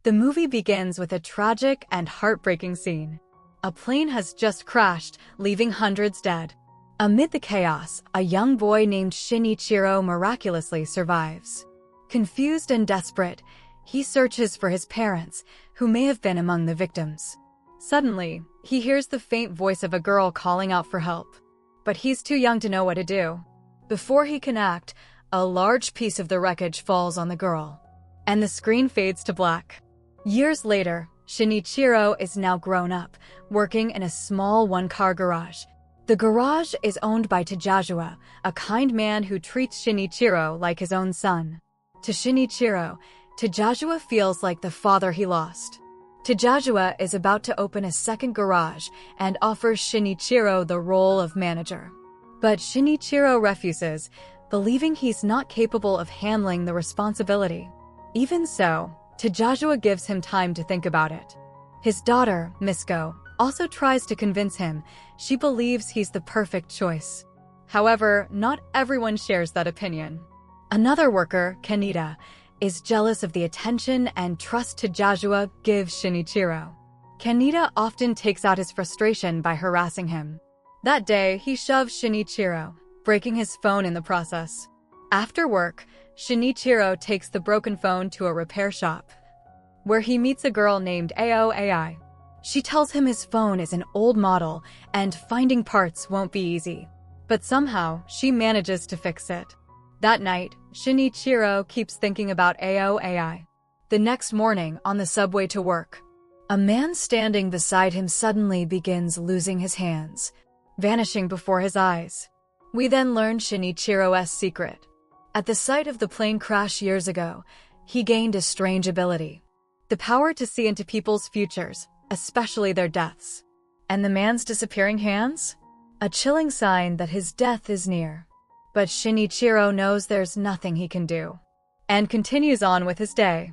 The movie begins with a tragic and heartbreaking scene. A plane has just crashed, leaving hundreds dead. Amid the chaos, a young boy named Shinichiro miraculously survives. Confused and desperate, he searches for his parents, who may have been among the victims. Suddenly, he hears the faint voice of a girl calling out for help. But he's too young to know what to do. Before he can act, a large piece of the wreckage falls on the girl, and the screen fades to black. Years later, Shinichiro is now grown up, working in a small one-car garage. The garage is owned by Tajajua, a kind man who treats Shinichiro like his own son. To Shinichiro, Tajajua feels like the father he lost. Tajajua is about to open a second garage and offers Shinichiro the role of manager. But Shinichiro refuses, believing he's not capable of handling the responsibility. Even so, Tajajua gives him time to think about it. His daughter, Misko, also tries to convince him she believes he's the perfect choice. However, not everyone shares that opinion. Another worker, Kaneda, is jealous of the attention and trust Tajajua gives Shinichiro. Kaneda often takes out his frustration by harassing him. That day, he shoves Shinichiro, breaking his phone in the process. After work, Shinichiro takes the broken phone to a repair shop, where he meets a girl named Aoi. She tells him his phone is an old model and finding parts won't be easy. But somehow, she manages to fix it. That night, Shinichiro keeps thinking about Aoi. The next morning, on the subway to work, a man standing beside him suddenly begins losing his hands, vanishing before his eyes. We then learn Shinichiro's secret. At the site of the plane crash years ago, he gained a strange ability. The power to see into people's futures, especially their deaths. And the man's disappearing hands? A chilling sign that his death is near. But Shinichiro knows there's nothing he can do, and continues on with his day.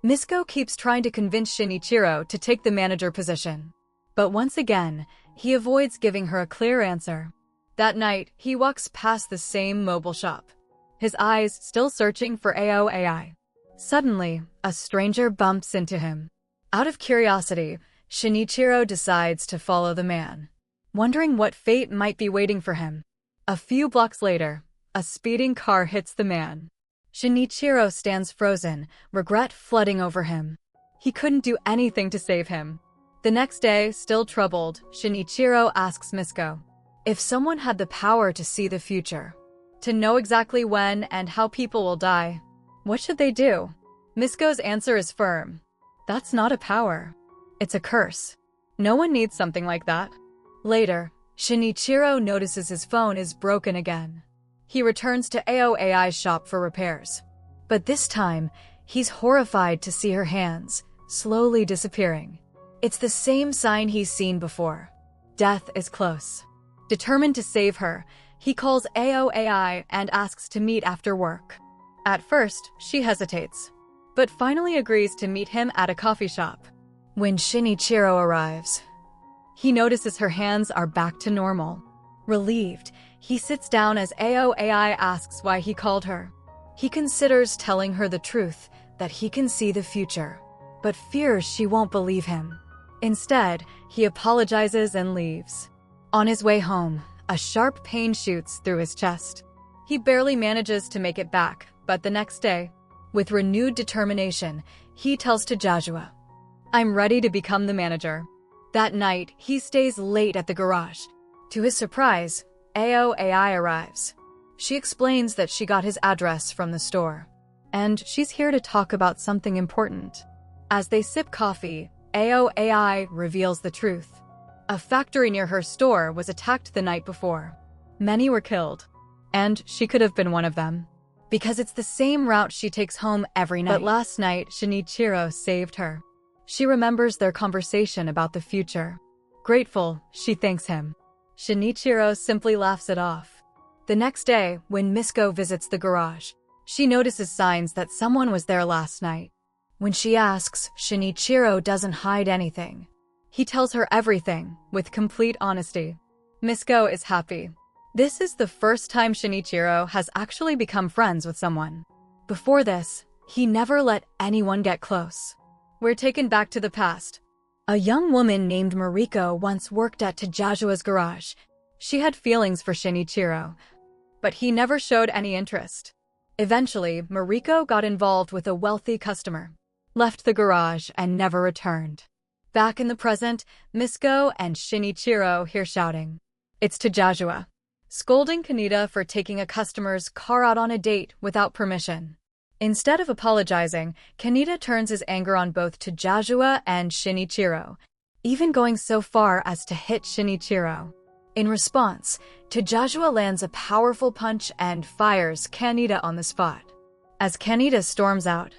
Misko keeps trying to convince Shinichiro to take the manager position. But once again, he avoids giving her a clear answer. That night, he walks past the same mobile shop, his eyes still searching for Aoi. Suddenly, a stranger bumps into him. Out of curiosity, Shinichiro decides to follow the man, wondering what fate might be waiting for him. A few blocks later, a speeding car hits the man. Shinichiro stands frozen, regret flooding over him. He couldn't do anything to save him. The next day, still troubled, Shinichiro asks Misko, if someone had the power to see the future, to know exactly when and how people will die, what should they do? Misko's answer is firm. That's not a power. It's a curse. No one needs something like that. Later, Shinichiro notices his phone is broken again. He returns to Aoi's shop for repairs. But this time, he's horrified to see her hands, slowly disappearing. It's the same sign he's seen before. Death is close. Determined to save her, he calls Aoi and asks to meet after work. At first, she hesitates, but finally agrees to meet him at a coffee shop. When Shinichiro arrives, he notices her hands are back to normal. Relieved, he sits down as Aoi asks why he called her. He considers telling her the truth, that he can see the future, but fears she won't believe him. Instead, he apologizes and leaves. On his way home, a sharp pain shoots through his chest. He barely manages to make it back, but the next day, with renewed determination, he tells Tajajua, I'm ready to become the manager. That night, he stays late at the garage. To his surprise, Aoi arrives. She explains that she got his address from the store, and she's here to talk about something important. As they sip coffee, Aoi reveals the truth. A factory near her store was attacked the night before. Many were killed, and she could have been one of them, because it's the same route she takes home every night. But last night, Shinichiro saved her. She remembers their conversation about the future. Grateful, she thanks him. Shinichiro simply laughs it off. The next day, when Misko visits the garage, she notices signs that someone was there last night. When she asks, Shinichiro doesn't hide anything. He tells her everything, with complete honesty. Misko is happy. This is the first time Shinichiro has actually become friends with someone. Before this, he never let anyone get close. We're taken back to the past. A young woman named Mariko once worked at Tajajua's garage. She had feelings for Shinichiro, but he never showed any interest. Eventually, Mariko got involved with a wealthy customer, left the garage, and never returned. Back in the present, Misko and Shinichiro hear shouting. It's Tajajua, scolding Kaneda for taking a customer's car out on a date without permission. Instead of apologizing, Kaneda turns his anger on both Tajajua and Shinichiro, even going so far as to hit Shinichiro. In response, Tajajua lands a powerful punch and fires Kaneda on the spot. As Kaneda storms out,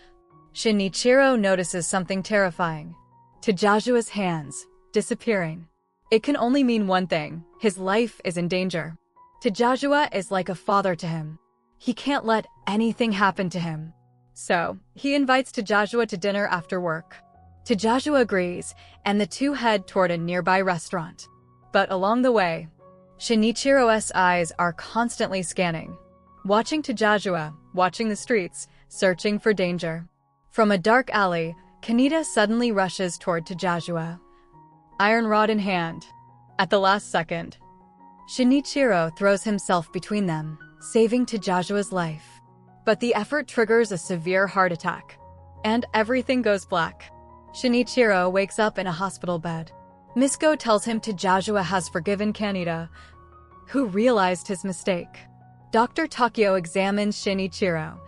Shinichiro notices something terrifying. Tajajua's hands, disappearing. It can only mean one thing: his life is in danger. Tajajua is like a father to him. He can't let anything happen to him. So, he invites Tajajua to dinner after work. Tajajua agrees, and the two head toward a nearby restaurant. But along the way, Shinichiro's eyes are constantly scanning, watching Tajajua, watching the streets, searching for danger. From a dark alley, Kaneda suddenly rushes toward Tajajua, iron rod in hand. At the last second, Shinichiro throws himself between them, saving Tajajua's life. But the effort triggers a severe heart attack, and everything goes black. Shinichiro wakes up in a hospital bed. Misko tells him Tajajua has forgiven Kaneda, who realized his mistake. Dr. Takeo examines Shinichiro,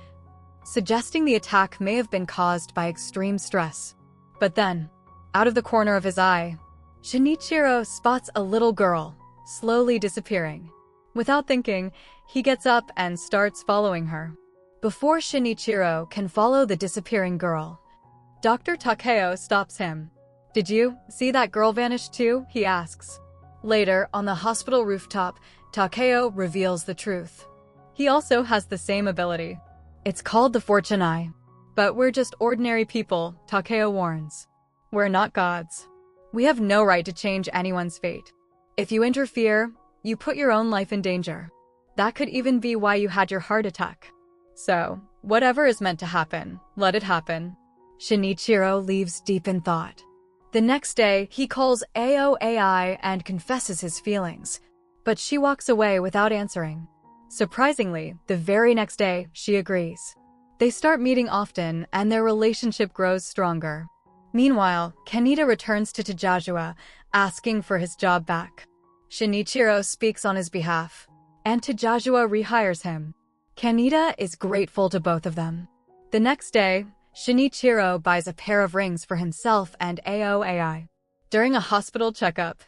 suggesting the attack may have been caused by extreme stress. But then, out of the corner of his eye, Shinichiro spots a little girl, slowly disappearing. Without thinking, he gets up and starts following her. Before Shinichiro can follow the disappearing girl, Dr. Takeo stops him. "Did you see that girl vanish too?" he asks. Later, on the hospital rooftop, Takeo reveals the truth. He also has the same ability. It's called the Fortune Eye. But we're just ordinary people, Takeo warns. We're not gods. We have no right to change anyone's fate. If you interfere, you put your own life in danger. That could even be why you had your heart attack. So, whatever is meant to happen, let it happen. Shinichiro leaves deep in thought. The next day, he calls AOAI and confesses his feelings, but she walks away without answering. Surprisingly, the very next day, she agrees. They start meeting often, and their relationship grows stronger. Meanwhile, Kaneda returns to Tajajua, asking for his job back. Shinichiro speaks on his behalf, and Tajajua rehires him. Kaneda is grateful to both of them. The next day, Shinichiro buys a pair of rings for himself and AOAI. During a hospital checkup,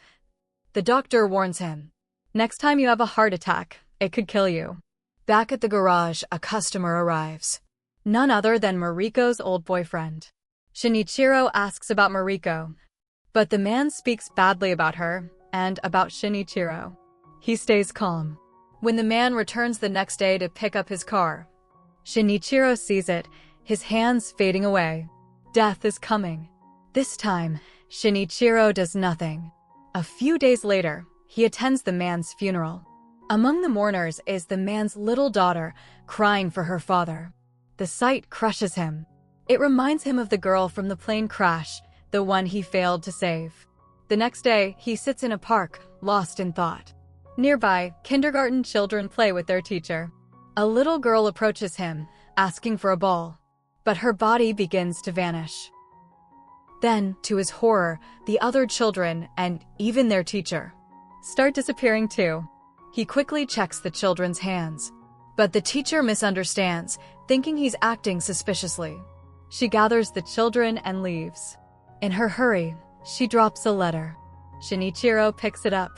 the doctor warns him, "Next time you have a heart attack, it could kill you." Back at the garage, a customer arrives. None other than Mariko's old boyfriend. Shinichiro asks about Mariko, but the man speaks badly about her and about Shinichiro. He stays calm. When the man returns the next day to pick up his car, Shinichiro sees it, his hands fading away. Death is coming. This time, Shinichiro does nothing. A few days later, he attends the man's funeral. Among the mourners is the man's little daughter, crying for her father. The sight crushes him. It reminds him of the girl from the plane crash, the one he failed to save. The next day, he sits in a park, lost in thought. Nearby, kindergarten children play with their teacher. A little girl approaches him, asking for a ball, but her body begins to vanish. Then, to his horror, the other children, and even their teacher, start disappearing too. He quickly checks the children's hands, but the teacher misunderstands, thinking he's acting suspiciously. She gathers the children and leaves. In her hurry, she drops a letter. Shinichiro picks it up.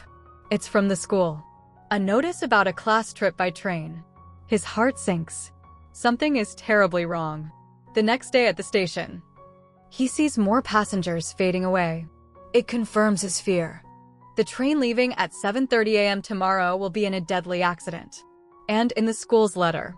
It's from the school. A notice about a class trip by train. His heart sinks. Something is terribly wrong. The next day at the station, he sees more passengers fading away. It confirms his fear. The train leaving at 7:30 a.m. tomorrow will be in a deadly accident. And in the school's letter,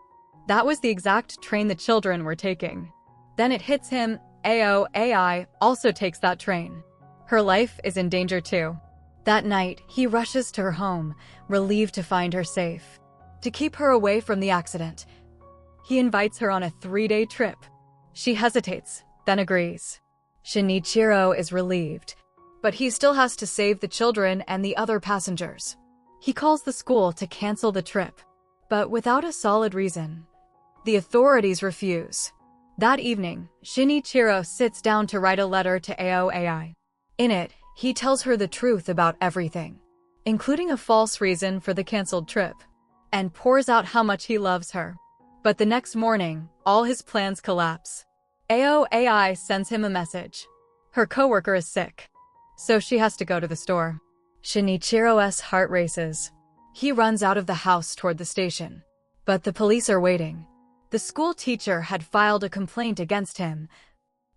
that was the exact train the children were taking. Then it hits him, AOAI also takes that train. Her life is in danger too. That night, he rushes to her home, relieved to find her safe. To keep her away from the accident, he invites her on a 3-day trip. She hesitates, then agrees. Shinichiro is relieved, but he still has to save the children and the other passengers. He calls the school to cancel the trip, but without a solid reason. The authorities refuse. That evening, Shinichiro sits down to write a letter to AOAI. In it, he tells her the truth about everything, including a false reason for the canceled trip, and pours out how much he loves her. But the next morning, all his plans collapse. AOAI sends him a message. Her coworker is sick, so she has to go to the store. Shinichiro's heart races. He runs out of the house toward the station, but the police are waiting. The school teacher had filed a complaint against him,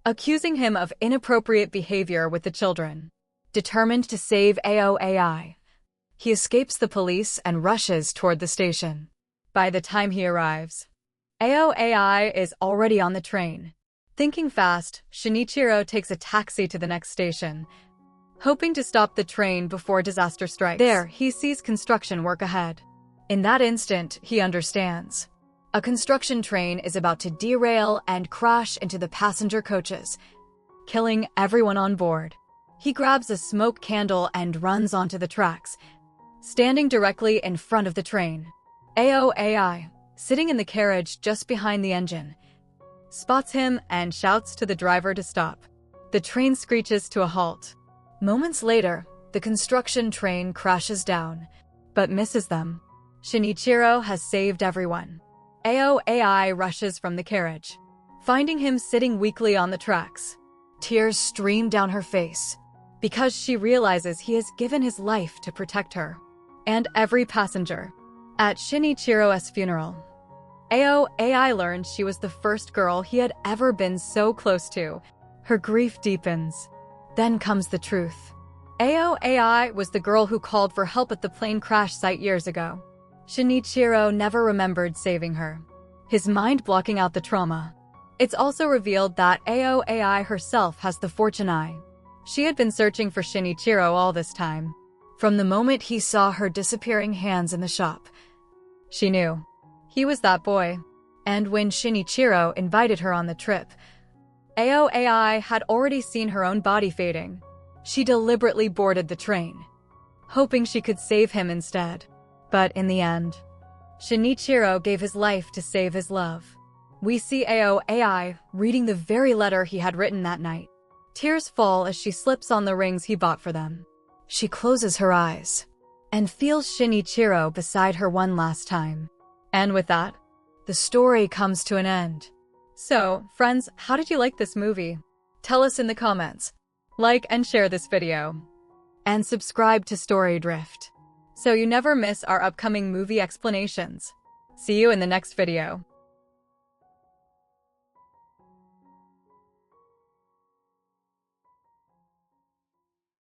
accusing him of inappropriate behavior with the children. Determined to save AOAI, he escapes the police and rushes toward the station. By the time he arrives, AOAI is already on the train. Thinking fast, Shinichiro takes a taxi to the next station, hoping to stop the train before disaster strikes. There, he sees construction work ahead. In that instant, he understands. A construction train is about to derail and crash into the passenger coaches, killing everyone on board. He grabs a smoke candle and runs onto the tracks, standing directly in front of the train. AOAI, sitting in the carriage just behind the engine, spots him and shouts to the driver to stop. The train screeches to a halt. Moments later, the construction train crashes down, but misses them. Shinichiro has saved everyone. AOAI rushes from the carriage, finding him sitting weakly on the tracks. Tears stream down her face, because she realizes he has given his life to protect her and every passenger. At Shinichiro's funeral, AOAI learned she was the first girl he had ever been so close to. Her grief deepens. Then comes the truth. AOAI was the girl who called for help at the plane crash site years ago. Shinichiro never remembered saving her, his mind blocking out the trauma. It's also revealed that AOAI herself has the fortune eye. She had been searching for Shinichiro all this time. From the moment he saw her disappearing hands in the shop, she knew. He was that boy. And when Shinichiro invited her on the trip, AOAI had already seen her own body fading. She deliberately boarded the train, hoping she could save him instead. But in the end, Shinichiro gave his life to save his love. We see AOAI reading the very letter he had written that night. Tears fall as she slips on the rings he bought for them. She closes her eyes and feels Shinichiro beside her one last time. And with that, the story comes to an end. So, friends, how did you like this movie? Tell us in the comments. Like and share this video. And subscribe to Story Drift, so you never miss our upcoming movie explanations. See you in the next video.